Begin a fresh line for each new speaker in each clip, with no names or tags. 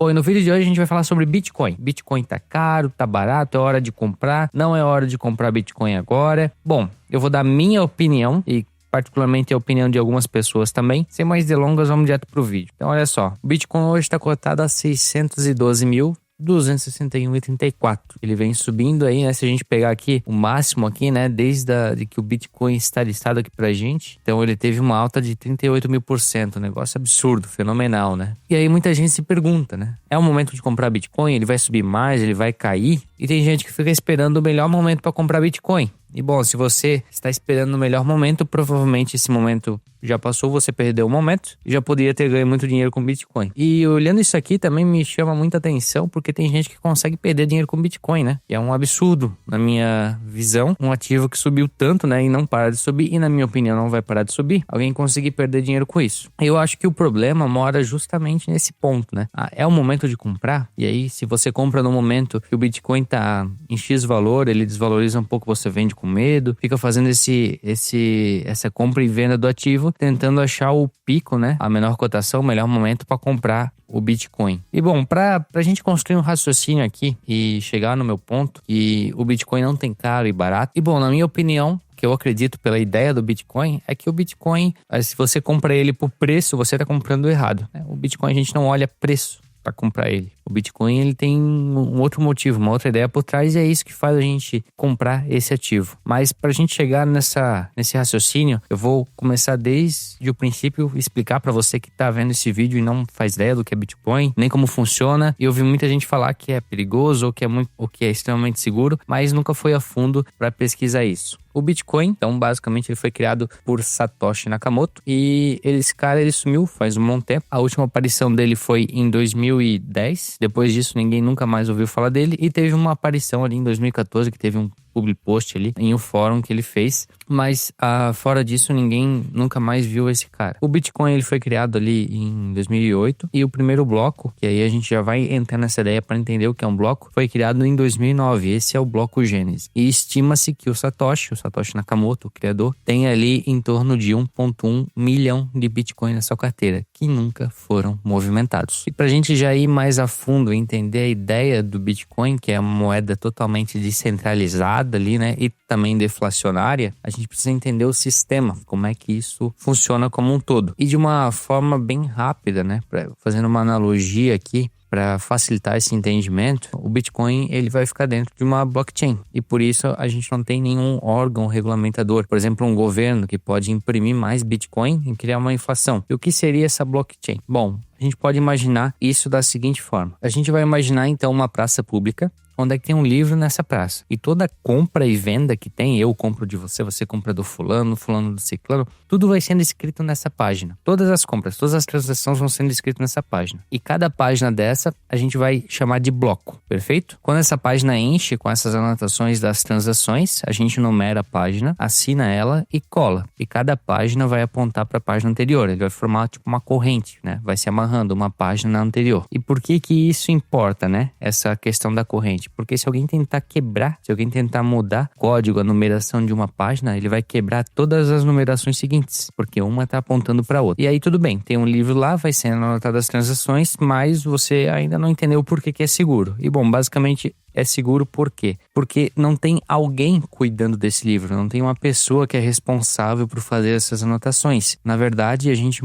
Bom, e no vídeo de hoje a gente vai falar sobre Bitcoin. Bitcoin tá caro, tá barato, é hora de comprar, não é hora de comprar Bitcoin agora. Bom, eu vou dar minha opinião e particularmente a opinião de algumas pessoas também. Sem mais delongas, vamos direto pro vídeo. Então olha só, o Bitcoin hoje está cotado a 612.261,34. Ele vem subindo aí, né? Se a gente pegar aqui o máximo aqui, né? De que o Bitcoin está listado aqui pra gente. Então ele teve uma alta de 38.000%. Um negócio absurdo, fenomenal, né? E aí muita gente se pergunta, né? É o momento de comprar Bitcoin? Ele vai subir mais? Ele vai cair? E tem gente que fica esperando o melhor momento para comprar Bitcoin. E bom, se você está esperando o melhor momento, provavelmente esse momento já passou, você perdeu o momento e já poderia ter ganho muito dinheiro com Bitcoin. E olhando isso aqui também me chama muita atenção, porque tem gente que consegue perder dinheiro com Bitcoin, né? E é um absurdo, na minha visão, um ativo que subiu tanto, né? E não para de subir, e na minha opinião não vai parar de subir, alguém conseguir perder dinheiro com isso. Eu acho que o problema mora justamente nesse ponto, né? É o momento de comprar, e aí se você compra no momento que o Bitcoin tá em X valor, ele desvaloriza um pouco, você vende com medo, fica fazendo essa compra e venda do ativo, tentando achar o pico, né? A menor cotação, o melhor momento para comprar o Bitcoin. E bom, pra gente construir um raciocínio aqui e chegar no meu ponto, que o Bitcoin não tem caro e barato. E bom, na minha opinião, que eu acredito pela ideia do Bitcoin, é que o Bitcoin, se você compra ele por preço, você tá comprando errado, né? O Bitcoin a gente não olha preço para comprar ele. O Bitcoin ele tem um outro motivo, uma outra ideia por trás, e é isso que faz a gente comprar esse ativo. Mas para a gente chegar nesse raciocínio, eu vou começar desde o princípio, explicar para você que está vendo esse vídeo e não faz ideia do que é Bitcoin, nem como funciona. E eu ouvi muita gente falar que é perigoso ou que é extremamente seguro, mas nunca foi a fundo para pesquisar isso. O Bitcoin, então, basicamente, ele foi criado por Satoshi Nakamoto e esse cara, ele sumiu faz um bom tempo. A última aparição dele foi em 2010. Depois disso, ninguém nunca mais ouviu falar dele. E teve uma aparição ali em 2014, que teve um public post ali em um fórum que ele fez, mas fora disso ninguém nunca mais viu esse cara. O Bitcoin ele foi criado ali em 2008 e o primeiro bloco, que aí a gente já vai entrar nessa ideia para entender o que é um bloco, foi criado em 2009. Esse é o bloco Gênesis. E estima-se que o Satoshi Nakamoto, o criador, tem ali em torno de 1,1 milhão de Bitcoin na sua carteira, que nunca foram movimentados. E pra gente já ir mais a fundo e entender a ideia do Bitcoin, que é uma moeda totalmente descentralizada ali, né, e também deflacionária, a gente precisa entender o sistema, como é que isso funciona como um todo. E de uma forma bem rápida, né, fazendo uma analogia aqui, para facilitar esse entendimento, o Bitcoin ele vai ficar dentro de uma blockchain e por isso a gente não tem nenhum órgão regulamentador, por exemplo, um governo que pode imprimir mais Bitcoin e criar uma inflação. E o que seria essa blockchain? Bom, a gente pode imaginar isso da seguinte forma. A gente vai imaginar então uma praça pública, onde é que tem um livro nessa praça. E toda compra e venda que tem, eu compro de você, você compra do fulano, fulano do ciclano, tudo vai sendo escrito nessa página. Todas as compras, todas as transações vão sendo escritas nessa página. E cada página dessa a gente vai chamar de bloco, perfeito? Quando essa página enche com essas anotações das transações, a gente numera a página, assina ela e cola. E cada página vai apontar para a página anterior. Ele vai formar tipo uma corrente, né? Vai se amarrando uma página anterior. E por que isso importa, né? Essa questão da corrente. Porque se alguém tentar quebrar, se alguém tentar mudar o código, a numeração de uma página, ele vai quebrar todas as numerações seguintes, porque uma está apontando para outra. E aí tudo bem, tem um livro lá, vai sendo anotadas as transações, mas você ainda não entendeu por que é seguro. E bom, basicamente é seguro por quê? Porque não tem alguém cuidando desse livro, não tem uma pessoa que é responsável por fazer essas anotações. Na verdade, a gente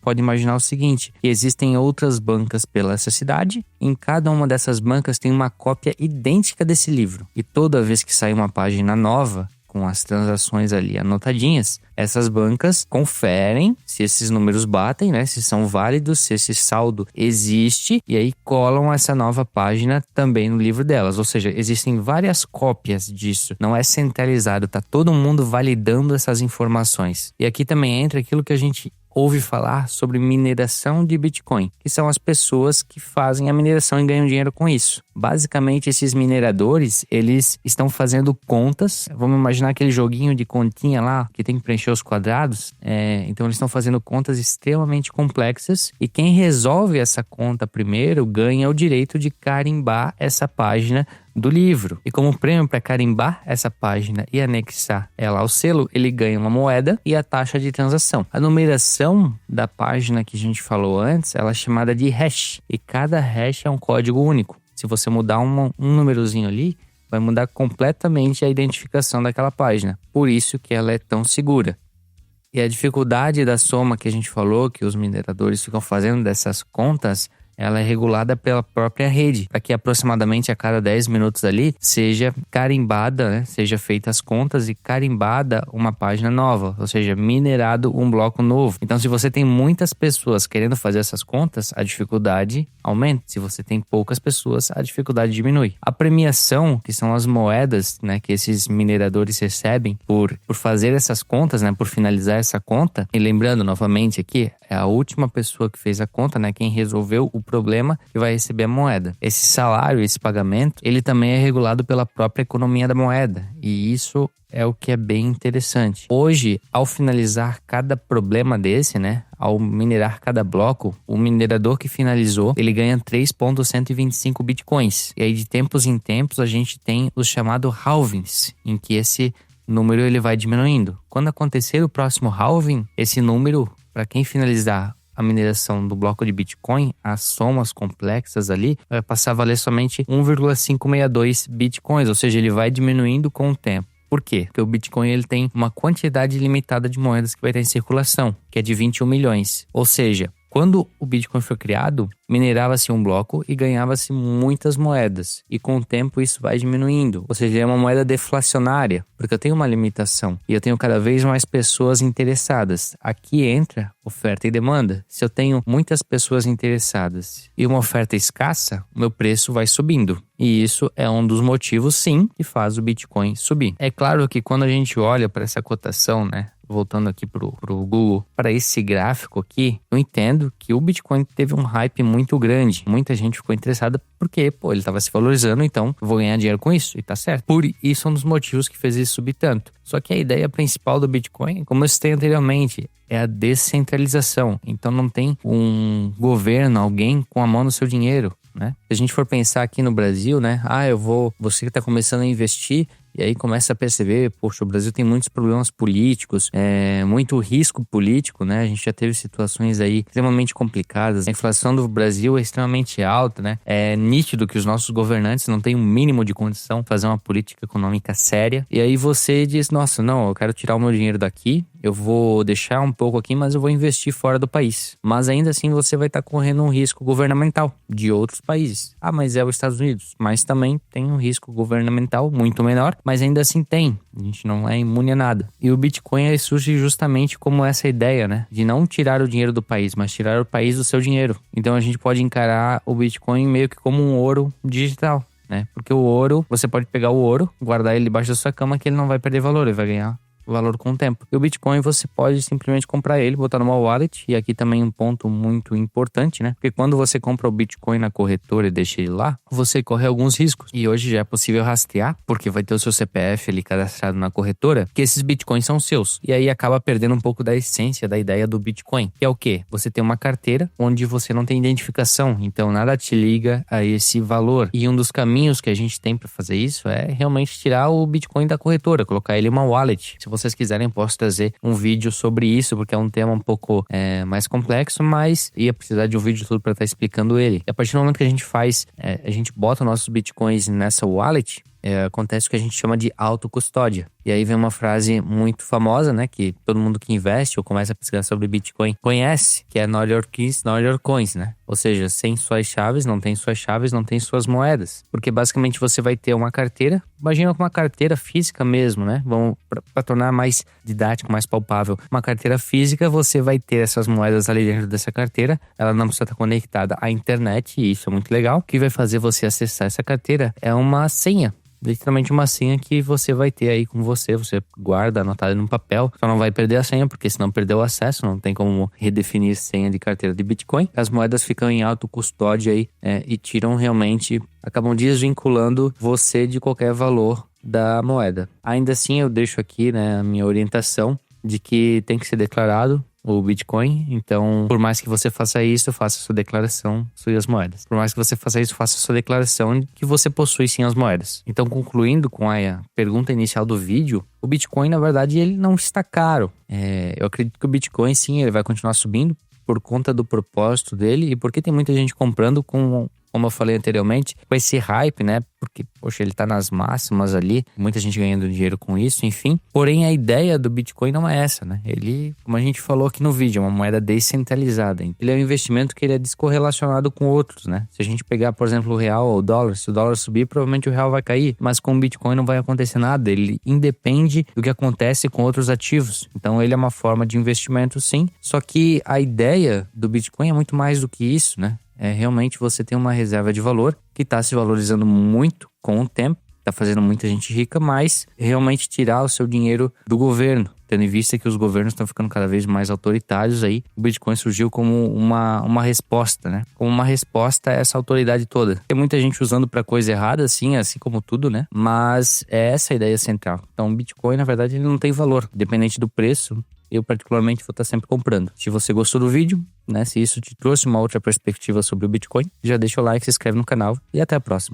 pode imaginar o seguinte, que existem outras bancas pela essa cidade, em cada uma dessas bancas tem uma cópia idêntica desse livro. E toda vez que sai uma página nova, com as transações ali anotadinhas, essas bancas conferem se esses números batem, né? Se são válidos, se esse saldo existe, e aí colam essa nova página também no livro delas. Ou seja, existem várias cópias disso. Não é centralizado, tá todo mundo validando essas informações. E aqui também entra aquilo que a gente ouve falar sobre mineração de Bitcoin, que são as pessoas que fazem a mineração e ganham dinheiro com isso. Basicamente, esses mineradores, eles estão fazendo contas. Vamos imaginar aquele joguinho de continha lá, que tem que preencher os quadrados. Então, eles estão fazendo contas extremamente complexas. E quem resolve essa conta primeiro ganha o direito de carimbar essa página do livro. E como prêmio para carimbar essa página e anexar ela ao selo, ele ganha uma moeda e a taxa de transação. A numeração da página que a gente falou antes, ela é chamada de hash. E cada hash é um código único. Se você mudar um númerozinho ali, vai mudar completamente a identificação daquela página. Por isso que ela é tão segura. E a dificuldade da soma que a gente falou, que os mineradores ficam fazendo dessas contas, ela é regulada pela própria rede, para que aproximadamente a cada 10 minutos ali seja carimbada, né? Seja feita as contas e carimbada uma página nova, ou seja, minerado um bloco novo. Então, se você tem muitas pessoas querendo fazer essas contas, a dificuldade aumenta. Se você tem poucas pessoas, a dificuldade diminui. A premiação, que são as moedas, né, que esses mineradores recebem por fazer essas contas, né, por finalizar essa conta, e lembrando novamente aqui, é a última pessoa que fez a conta, né, quem resolveu o problema, que vai receber a moeda. Esse salário, esse pagamento, ele também é regulado pela própria economia da moeda. E isso é o que é bem interessante. Hoje, ao finalizar cada problema desse, né, ao minerar cada bloco, o minerador que finalizou, ele ganha 3.125 bitcoins. E aí, de tempos em tempos, a gente tem os chamados halvings, em que esse número ele vai diminuindo. Quando acontecer o próximo halving, esse número, para quem finalizar a mineração do bloco de Bitcoin, as somas complexas ali, vai passar a valer somente 1,562 Bitcoins, ou seja, ele vai diminuindo com o tempo. Por quê? Porque o Bitcoin ele tem uma quantidade limitada de moedas que vai estar em circulação, que é de 21 milhões. Ou seja, quando o Bitcoin foi criado, minerava-se um bloco e ganhava-se muitas moedas. E com o tempo isso vai diminuindo. Ou seja, é uma moeda deflacionária, porque eu tenho uma limitação e eu tenho cada vez mais pessoas interessadas. Aqui entra oferta e demanda. Se eu tenho muitas pessoas interessadas e uma oferta escassa, o meu preço vai subindo. E isso é um dos motivos, sim, que faz o Bitcoin subir. É claro que quando a gente olha para essa cotação, né? Voltando aqui pro Google, para esse gráfico aqui, eu entendo que o Bitcoin teve um hype muito grande. Muita gente ficou interessada porque, ele estava se valorizando, então eu vou ganhar dinheiro com isso, e tá certo. Por isso, é um dos motivos que fez ele subir tanto. Só que a ideia principal do Bitcoin, como eu citei anteriormente, é a descentralização. Então não tem um governo, alguém com a mão no seu dinheiro, né? Se a gente for pensar aqui no Brasil, né? Você que está começando a investir, e aí começa a perceber, poxa, o Brasil tem muitos problemas políticos, muito risco político, né? A gente já teve situações aí extremamente complicadas. A inflação do Brasil é extremamente alta, né? É nítido que os nossos governantes não têm um mínimo de condição de fazer uma política econômica séria. E aí você diz, nossa, não, eu quero tirar o meu dinheiro daqui, eu vou deixar um pouco aqui, mas eu vou investir fora do país. Mas ainda assim você vai estar correndo um risco governamental de outros países. Ah, mas é os Estados Unidos. Mas também tem um risco governamental muito menor, mas ainda assim tem. A gente não é imune a nada. E o Bitcoin surge justamente como essa ideia, né? De não tirar o dinheiro do país, mas tirar o país do seu dinheiro. Então a gente pode encarar o Bitcoin meio que como um ouro digital, né? Porque o ouro, você pode pegar o ouro, guardar ele debaixo da sua cama, que ele não vai perder valor, ele vai ganhar valor com o tempo. E o Bitcoin você pode simplesmente comprar ele, botar numa wallet. E aqui também um ponto muito importante, né? Porque quando você compra o Bitcoin na corretora e deixa ele lá, você corre alguns riscos. E hoje já é possível rastrear, porque vai ter o seu CPF ali cadastrado na corretora, que esses Bitcoins são seus. E aí acaba perdendo um pouco da essência, da ideia do Bitcoin. Que é o quê? Você tem uma carteira onde você não tem identificação. Então nada te liga a esse valor. E um dos caminhos que a gente tem para fazer isso é realmente tirar o Bitcoin da corretora, colocar ele em uma wallet. Se vocês quiserem, posso trazer um vídeo sobre isso, porque é um tema um pouco mais complexo, mas ia precisar de um vídeo todo para estar explicando ele. E a partir do momento que a gente faz, a gente bota nossos bitcoins nessa wallet, acontece o que a gente chama de autocustódia. E aí vem uma frase muito famosa, né? Que todo mundo que investe ou começa a pesquisar sobre Bitcoin conhece, que é Know Your Keys, Know Your Coins, né? Ou seja, sem suas chaves, não tem suas moedas. Porque basicamente você vai ter uma carteira, imagina uma carteira física mesmo, né? Vamos para tornar mais didático, mais palpável. Uma carteira física, você vai ter essas moedas ali dentro dessa carteira, ela não precisa estar conectada à internet, e isso é muito legal. O que vai fazer você acessar essa carteira é uma senha. literalmente uma senha que você vai ter aí com você. Você guarda anotada no papel, só não vai perder a senha, porque senão perdeu o acesso, não tem como redefinir senha de carteira de Bitcoin. As moedas ficam em auto custódia aí e tiram realmente, acabam desvinculando você de qualquer valor da moeda. Ainda assim, eu deixo aqui, né, a minha orientação de que tem que ser declarado o Bitcoin. Então, por mais que você faça isso, faça a sua declaração sobre as moedas. Por mais que você faça isso, faça a sua declaração de que você possui sim as moedas. Então, concluindo com a pergunta inicial do vídeo, o Bitcoin, na verdade, ele não está caro. Eu acredito que o Bitcoin, sim, ele vai continuar subindo por conta do propósito dele e porque tem muita gente comprando com, como eu falei anteriormente, com esse hype, né? Porque, poxa, ele tá nas máximas ali, muita gente ganhando dinheiro com isso, enfim. Porém, a ideia do Bitcoin não é essa, né? Ele, como a gente falou aqui no vídeo, é uma moeda descentralizada. Ele é um investimento que ele é descorrelacionado com outros, né? Se a gente pegar, por exemplo, o real ou o dólar, se o dólar subir, provavelmente o real vai cair. Mas com o Bitcoin não vai acontecer nada. Ele independe do que acontece com outros ativos. Então, ele é uma forma de investimento, sim. Só que a ideia do Bitcoin é muito mais do que isso, né? Realmente você tem uma reserva de valor que está se valorizando muito com o tempo, está fazendo muita gente rica, mas realmente tirar o seu dinheiro do governo, tendo em vista que os governos estão ficando cada vez mais autoritários aí, o Bitcoin surgiu como uma resposta, né? Como uma resposta a essa autoridade toda. Tem muita gente usando para coisa errada, assim como tudo, né? Mas é essa a ideia central. Então o Bitcoin, na verdade, ele não tem valor, independente do preço. Eu particularmente vou estar sempre comprando. Se você gostou do vídeo, né? Se isso te trouxe uma outra perspectiva sobre o Bitcoin, já deixa o like, se inscreve no canal e até a próxima.